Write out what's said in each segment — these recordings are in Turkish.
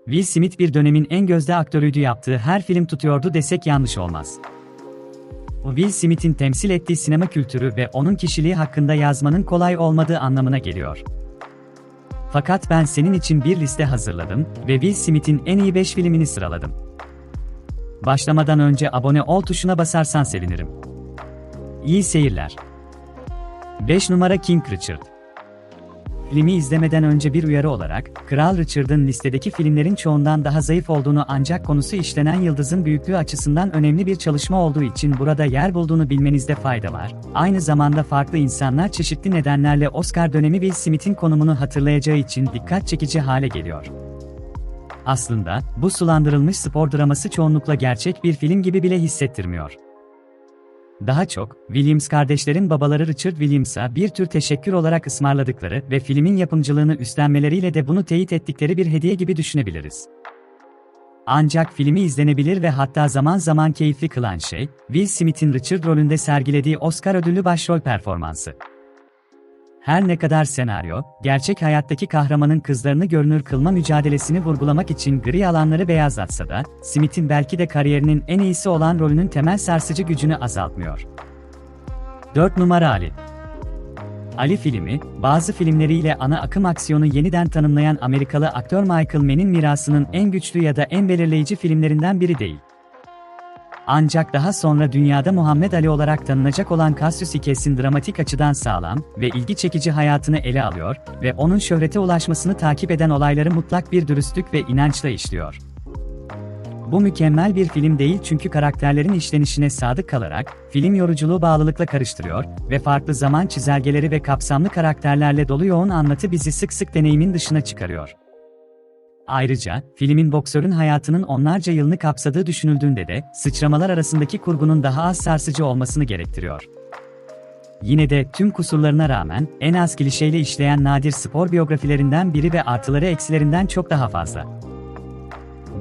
Will Smith bir dönemin en gözde aktörüydü, yaptığı her film tutuyordu desek yanlış olmaz. Will Smith'in temsil ettiği sinema kültürü ve onun kişiliği hakkında yazmanın kolay olmadığı anlamına geliyor. Fakat ben senin için bir liste hazırladım ve Will Smith'in en iyi 5 filmini sıraladım. Başlamadan önce abone ol tuşuna basarsan sevinirim. İyi seyirler. 5 numara King Richard. Filmi izlemeden önce bir uyarı olarak, Kral Richard'ın listedeki filmlerin çoğundan daha zayıf olduğunu ancak konusu işlenen yıldızın büyüklüğü açısından önemli bir çalışma olduğu için burada yer bulduğunu bilmenizde fayda var. Aynı zamanda farklı insanlar çeşitli nedenlerle Oscar dönemi Will Smith'in konumunu hatırlayacağı için dikkat çekici hale geliyor. Aslında, bu sulandırılmış spor draması çoğunlukla gerçek bir film gibi bile hissettirmiyor. Daha çok, Williams kardeşlerin babaları Richard Williams'a bir tür teşekkür olarak ısmarladıkları ve filmin yapımcılığını üstlenmeleriyle de bunu teyit ettikleri bir hediye gibi düşünebiliriz. Ancak filmi izlenebilir ve hatta zaman zaman keyifli kılan şey, Will Smith'in Richard rolünde sergilediği Oscar ödüllü başrol performansı. Her ne kadar senaryo, gerçek hayattaki kahramanın kızlarını görünür kılma mücadelesini vurgulamak için gri alanları beyazlatsa da, Smith'in belki de kariyerinin en iyisi olan rolünün temel sarsıcı gücünü azaltmıyor. 4 numara Ali. Ali filmi, bazı filmleriyle ana akım aksiyonu yeniden tanımlayan Amerikalı aktör Michael Mann'in mirasının en güçlü ya da en belirleyici filmlerinden biri değil. Ancak daha sonra dünyada Muhammed Ali olarak tanınacak olan Cassius Clay'in dramatik açıdan sağlam ve ilgi çekici hayatını ele alıyor ve onun şöhrete ulaşmasını takip eden olayları mutlak bir dürüstlük ve inançla işliyor. Bu mükemmel bir film değil çünkü karakterlerin işlenişine sadık kalarak, film yoruculuğu bağlılıkla karıştırıyor ve farklı zaman çizelgeleri ve kapsamlı karakterlerle dolu yoğun anlatı bizi sık sık deneyimin dışına çıkarıyor. Ayrıca, filmin boksörün hayatının onlarca yılını kapsadığı düşünüldüğünde de, sıçramalar arasındaki kurgunun daha az sarsıcı olmasını gerektiriyor. Yine de tüm kusurlarına rağmen, en az klişeyle işleyen nadir spor biyografilerinden biri ve artıları eksilerinden çok daha fazla.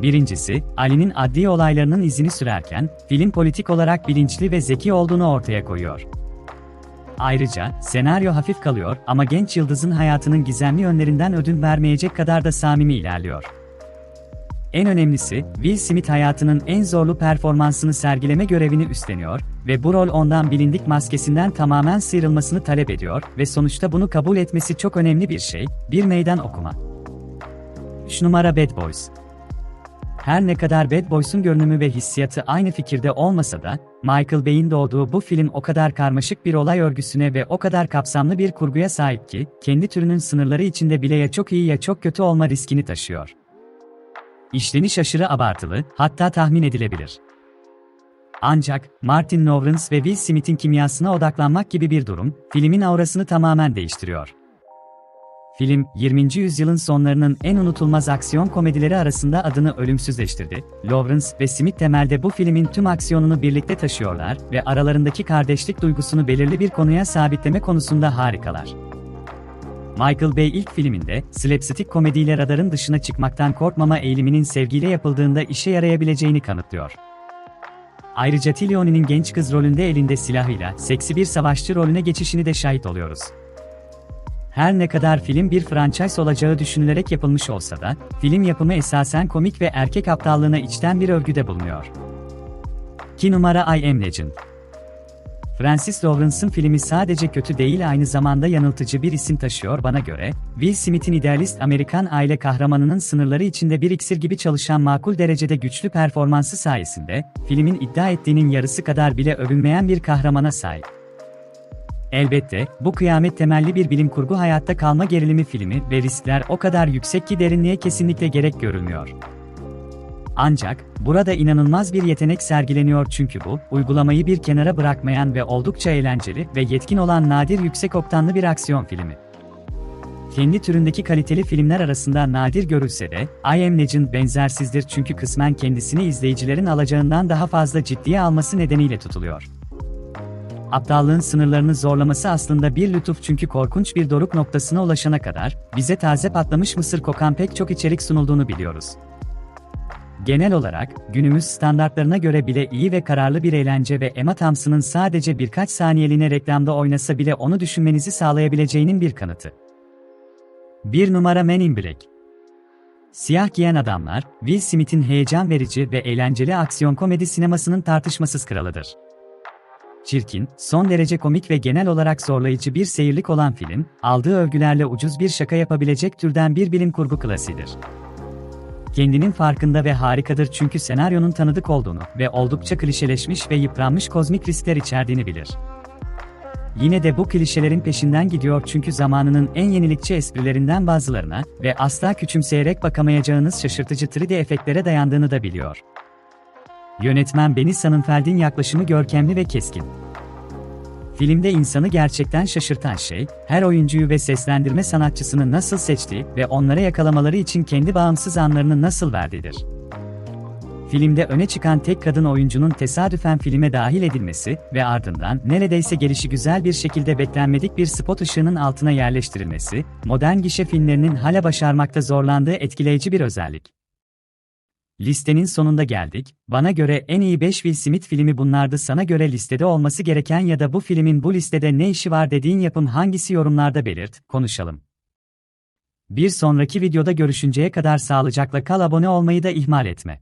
Birincisi, Ali'nin adli olaylarının izini sürerken, film politik olarak bilinçli ve zeki olduğunu ortaya koyuyor. Ayrıca, senaryo hafif kalıyor ama genç yıldızın hayatının gizemli yönlerinden ödün vermeyecek kadar da samimi ilerliyor. En önemlisi, Will Smith hayatının en zorlu performansını sergileme görevini üstleniyor ve bu rol ondan bilindik maskesinden tamamen sıyrılmasını talep ediyor ve sonuçta bunu kabul etmesi çok önemli bir şey, bir meydan okuma. 3 numara Bad Boys. Her ne kadar Bad Boys'un görünümü ve hissiyatı aynı fikirde olmasa da, Michael Bay'in doğduğu bu film o kadar karmaşık bir olay örgüsüne ve o kadar kapsamlı bir kurguya sahip ki, kendi türünün sınırları içinde bile ya çok iyi ya çok kötü olma riskini taşıyor. İşleniş aşırı abartılı, hatta tahmin edilebilir. Ancak, Martin Lawrence ve Will Smith'in kimyasına odaklanmak gibi bir durum, filmin aurasını tamamen değiştiriyor. Film, 20. yüzyılın sonlarının en unutulmaz aksiyon komedileri arasında adını ölümsüzleştirdi. Lawrence ve Smith temelde bu filmin tüm aksiyonunu birlikte taşıyorlar ve aralarındaki kardeşlik duygusunu belirli bir konuya sabitleme konusunda harikalar. Michael Bay ilk filminde, slapstick komediyle radarın dışına çıkmaktan korkmama eğiliminin sevgiyle yapıldığında işe yarayabileceğini kanıtlıyor. Ayrıca Tilion'un genç kız rolünde elinde silahıyla seksi bir savaşçı rolüne geçişini de şahit oluyoruz. Her ne kadar film bir franchise olacağı düşünülerek yapılmış olsa da, film yapımı esasen komik ve erkek aptallığına içten bir övgüde bulunuyor. 2 numara I Am Legend. Francis Lawrence'ın filmi sadece kötü değil, aynı zamanda yanıltıcı bir isim taşıyor bana göre. Will Smith'in idealist Amerikan aile kahramanının sınırları içinde bir iksir gibi çalışan makul derecede güçlü performansı sayesinde, filmin iddia ettiğinin yarısı kadar bile övünmeyen bir kahramana sahip. Elbette, bu kıyamet temelli bir bilim kurgu hayatta kalma gerilimi filmi ve riskler o kadar yüksek ki derinliğe kesinlikle gerek görülmüyor. Ancak, burada inanılmaz bir yetenek sergileniyor çünkü bu, uygulamayı bir kenara bırakmayan ve oldukça eğlenceli ve yetkin olan nadir yüksek oktanlı bir aksiyon filmi. Kendi türündeki kaliteli filmler arasında nadir görülse de, I Am Legend benzersizdir çünkü kısmen kendisini izleyicilerin alacağından daha fazla ciddiye alması nedeniyle tutuluyor. Aptallığın sınırlarını zorlaması aslında bir lütuf çünkü korkunç bir doruk noktasına ulaşana kadar, bize taze patlamış mısır kokan pek çok içerik sunulduğunu biliyoruz. Genel olarak, günümüz standartlarına göre bile iyi ve kararlı bir eğlence ve Emma Thompson'ın sadece birkaç saniyeliğine reklamda oynasa bile onu düşünmenizi sağlayabileceğinin bir kanıtı. 1 numara Men in Black. Siyah Giyen Adamlar, Will Smith'in heyecan verici ve eğlenceli aksiyon komedi sinemasının tartışmasız kralıdır. Çirkin, son derece komik ve genel olarak zorlayıcı bir seyirlik olan film, aldığı övgülerle ucuz bir şaka yapabilecek türden bir bilim kurgu klasiğidir. Kendinin farkında ve harikadır çünkü senaryonun tanıdık olduğunu ve oldukça klişeleşmiş ve yıpranmış kozmik riskler içerdiğini bilir. Yine de bu klişelerin peşinden gidiyor çünkü zamanının en yenilikçi esprilerinden bazılarına ve asla küçümseyerek bakamayacağınız şaşırtıcı 3D efektlere dayandığını da biliyor. Yönetmen Benny Sonnenfeld'in yaklaşımı görkemli ve keskin. Filmde insanı gerçekten şaşırtan şey, her oyuncuyu ve seslendirme sanatçısını nasıl seçtiği ve onlara yakalamaları için kendi bağımsız anlarını nasıl verdiğidir. Filmde öne çıkan tek kadın oyuncunun tesadüfen filme dahil edilmesi ve ardından neredeyse gelişigüzel bir şekilde beklenmedik bir spot ışığının altına yerleştirilmesi, modern gişe filmlerinin hala başarmakta zorlandığı etkileyici bir özellik. Listenin sonunda geldik. Bana göre en iyi 5 Will Smith filmi bunlardı. Sana göre listede olması gereken ya da bu filmin bu listede ne işi var dediğin yapım hangisi, yorumlarda belirt, konuşalım. Bir sonraki videoda görüşünceye kadar sağlıcakla kal, abone olmayı da ihmal etme.